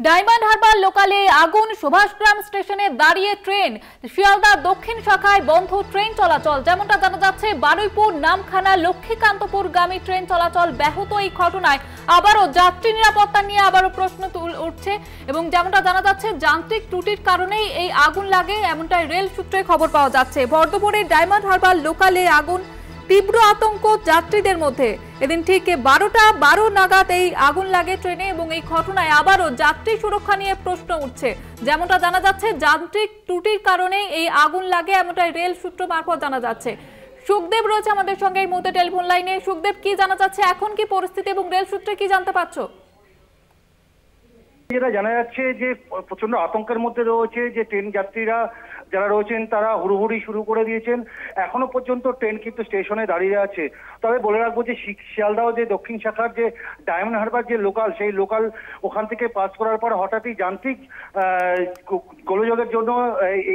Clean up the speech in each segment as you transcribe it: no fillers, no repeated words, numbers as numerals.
Diamond Harbour লোকালে আগুন, সুভাষগ্রাম স্টেশনে দাঁড়িয়ে ট্রেন, শিয়ালদা দক্ষিণ শাখায় বন্ধ ট্রেন চলাচল। যেমনটা জানা যাচ্ছে, বারুইপুর নামখানা লক্ষ্মীকান্তপুর গামী ট্রেন চলাচল ব্যাহত। এই ঘটনায় আবারও যাত্রী নিরাপত্তা নিয়ে আবারও প্রশ্ন উঠছে এবং যেমনটা জানা যাচ্ছে, যান্ত্রিক ত্রুটির কারণেই এই আগুন লাগে, এমনটাই রেল সূত্রে খবর পাওয়া যাচ্ছে। বর্ধমানের ডায়মন্ড হারবার লোকালে আগুন, তীব্র আতঙ্ক যাত্রীদের মধ্যে। এদিন ঠিক 12:12 নাগাদ এই আগুন লাগে ট্রেনে এবং এই ঘটনায় আবারও যাত্রী সুরক্ষা নিয়ে প্রশ্ন উঠছে। যেমনটা জানা যাচ্ছে, যান্ত্রিক ত্রুটির কারণে এই আগুন লাগে, এমনটাই রেল সূত্র মারফত জানা যাচ্ছে। সুখদেব রয়েছে আমাদের সঙ্গে এই মুহূর্তে টেলিফোন লাইনে। সুখদেব, কি জানা যাচ্ছে, এখন কি পরিস্থিতি এবং রেল সূত্রে কি জানতে পারছো? যেটা জানা যাচ্ছে যে প্রচন্ড আতঙ্কের মধ্যে রয়েছে যে ট্রেন যাত্রীরা যারা রয়েছেন তারা হুড়োহুড়ি শুরু করে দিয়েছেন। এখনো পর্যন্ত ট্রেন কিন্তু স্টেশনে দাঁড়িয়ে আছে। তবে বলে রাখবো যে শিয়ালদাহ যে দক্ষিণ শাখার যে ডায়মন্ড হারবার যে লোকাল, সেই লোকাল ওখান থেকে পাস করার পর হঠাৎই যান্ত্রিক গোলযোগের জন্য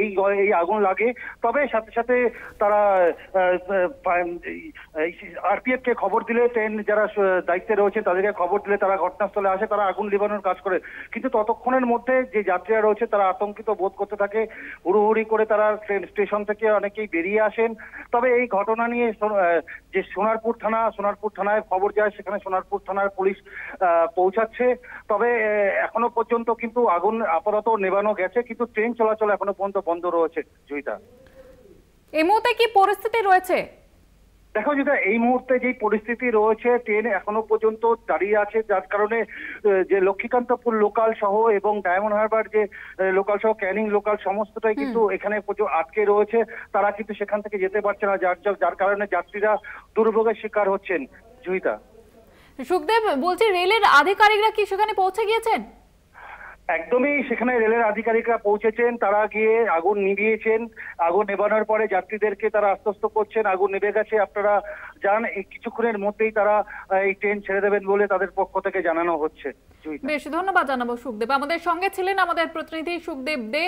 এই আগুন লাগে। তবে সাথে সাথে তারা আরপিএফ কে খবর দিলে, ট্রেন যারা দায়িত্বে রয়েছে তাদেরকে খবর দিলে তারা ঘটনাস্থলে আসে, তারা আগুন নিবানোর কাজ করে। কিন্তু ততক্ষণের মধ্যে যে যাত্রীরা রয়েছে তারা আতঙ্কিত বোধ করতে থাকে, হুড়োহুড়ি করে তারা ট্রেন স্টেশন থেকে অনেকেই বেরিয়ে আসেন। তবে এই ঘটনা নিয়ে যে সোনারপুর থানায় খবর যায়, সেখানে সোনারপুর থানার পুলিশ পৌঁছাচ্ছে। তবে এখনো পর্যন্ত কিন্তু আগুন আপাতত নেভানো গেছে, কিন্তু ট্রেন চলাচল এখনো পর্যন্ত বন্ধ রয়েছে। জয়িতা, এই মুহূর্তে কি পরিস্থিতি রয়েছে? দেখো যেটা এই মুহূর্তে যে পরিস্থিতি রয়েছে, ট্রেন এখনো পর্যন্ত দাঁড়িয়ে আছে, যার কারণে যে লক্ষ্মীকান্তপুর লোকাল সহ এবং ডায়মন্ড হারবার যে লোকাল সহ ক্যানিং লোকাল সমস্তটাই কিন্তু এখানে আটকে রয়েছে। তারা কিন্তু সেখান থেকে যেতে পারছে না, যার কারণে যাত্রীরা দুর্ভোগের শিকার হচ্ছেন। জয়িতা, সুখদেব বলছি, রেলের আধিকারিকরা কি সেখানে পৌঁছে গিয়েছেন? একদমই, সেখানে রেলের আধিকারিকরা পৌঁছেছেন, তারা গিয়ে আগুন নিভিয়েছেন। আগুন নেভানোর পরে যাত্রীদেরকে তারা আশ্বস্ত করছেন আগুন নেভে গেছে। আপনারা জান কিছুক্ষণের মধ্যেই তারা এই ট্রেন ছেড়ে দেবেন বলে তাদের পক্ষ থেকে জানানো হচ্ছে। বেশ, ধন্যবাদ জানাবো সুখদেব। আমাদের সঙ্গে ছিলেন আমাদের প্রতিনিধি সুখদেব দে।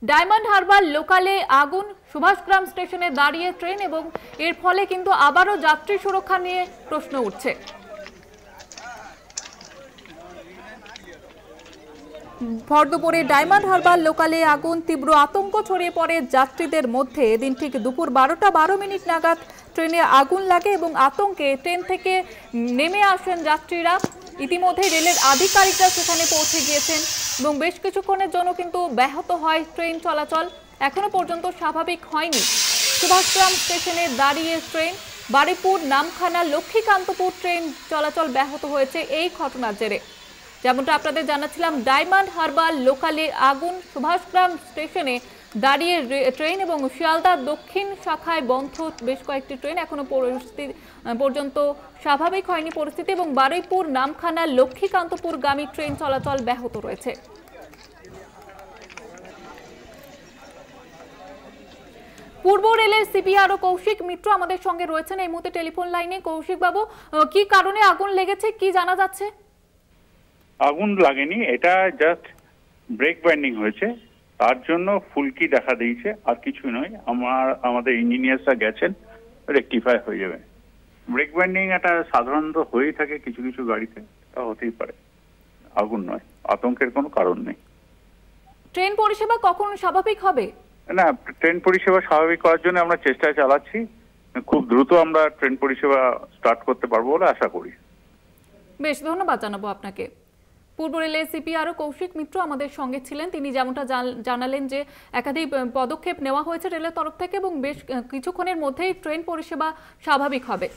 ডায়মন্ড হারবার লোকালে আগুন, সুভাষগ্রাম স্টেশনে দাঁড়িয়ে ট্রেন এবং এর ফলে কিন্তু আবারও যাত্রী সুরক্ষা নিয়ে প্রশ্ন উঠছে। ভরদুপুরে ডায়মন্ড হারবার লোকালে আগুন, তীব্র আতঙ্ক ছড়িয়ে পড়ে যাত্রীদের মধ্যে। এদিন ঠিক দুপুর 12:12 নাগাদ ট্রেনে আগুন লাগে এবং আতঙ্কে ট্রেন থেকে নেমে আসেন যাত্রীরা। ইতিমধ্যে রেলের আধিকারিকরা সেখানে পৌঁছে গিয়েছেন এবং বেশ কিছুক্ষণের জন্য কিন্তু ব্যাহত হয় ট্রেন চলাচল, এখনো পর্যন্ত স্বাভাবিক হয়নি। সুভাষগ্রাম স্টেশনে দাঁড়িয়ে ট্রেন, বারুইপুর নামখানা লক্ষ্মীকান্তপুর ট্রেন চলাচল ব্যাহত হয়েছে এই ঘটনার জেরে। যেমনটা আপনাদের জানাচ্ছিলাম, ডায়মন্ড হারবার লোকালে আগুন, সুভাষগ্রাম স্টেশনে দাঁড়িয়ে ট্রেন এবং শিয়ালদা দক্ষিণ শাখায় বন্ধ বেশ কয়েকটি ট্রেন। এখনো পর্যন্ত স্বাভাবিক হয়নি পরিস্থিতি এবং বারুইপুর নামখানা লক্ষ্মীকান্তপুর গামী ট্রেন চলাচল ব্যাহত রয়েছে। পূর্ব রেলের সিপিআরও কৌশিক মিত্র আমাদের সঙ্গে রয়েছেন এই মুহূর্তে টেলিফোন লাইনে। কৌশিক বাবু, কি কারণে আগুন লেগেছে, কি জানা যাচ্ছে? আগুন লাগেনি, এটা জাস্ট ব্রেক বাইন্ডিং হয়েছে, তার জন্য ফুলকি দেখা দিয়েছে, আর কিছু নয়। আমাদের ইঞ্জিনিয়াররা গেছেন, রেকটিফাই হয়ে যাবে। ব্রেক বাইন্ডিং এটা সাধারণত হয়েই থাকে কিছু কিছু গাড়িতে, তা হতেই পারে, আগুন নয়। আতঙ্কের কোনো কারণ নেই। ট্রেন পরিষেবা কখন স্বাভাবিক হবে? না, ট্রেন পরিষেবা স্বাভাবিক করার জন্য আমরা চেষ্টা চালাচ্ছি। খুব দ্রুত আমরা ট্রেন পরিষেবা স্টার্ট করতে পারবো বলে আশা করি। বেশ, ধন্যবাদ জানাবো আপনাকে। পূর্ব রেলের সিপিআরও কৌশিক মিত্র আমাদের সঙ্গে ছিলেন। তিনি যেমনটা জানালেন যে একাধিক পদক্ষেপ নেওয়া হয়েছে রেলের তরফ থেকে এবং বেশ কিছুক্ষণের মধ্যেই ট্রেন পরিষেবা স্বাভাবিক হবে।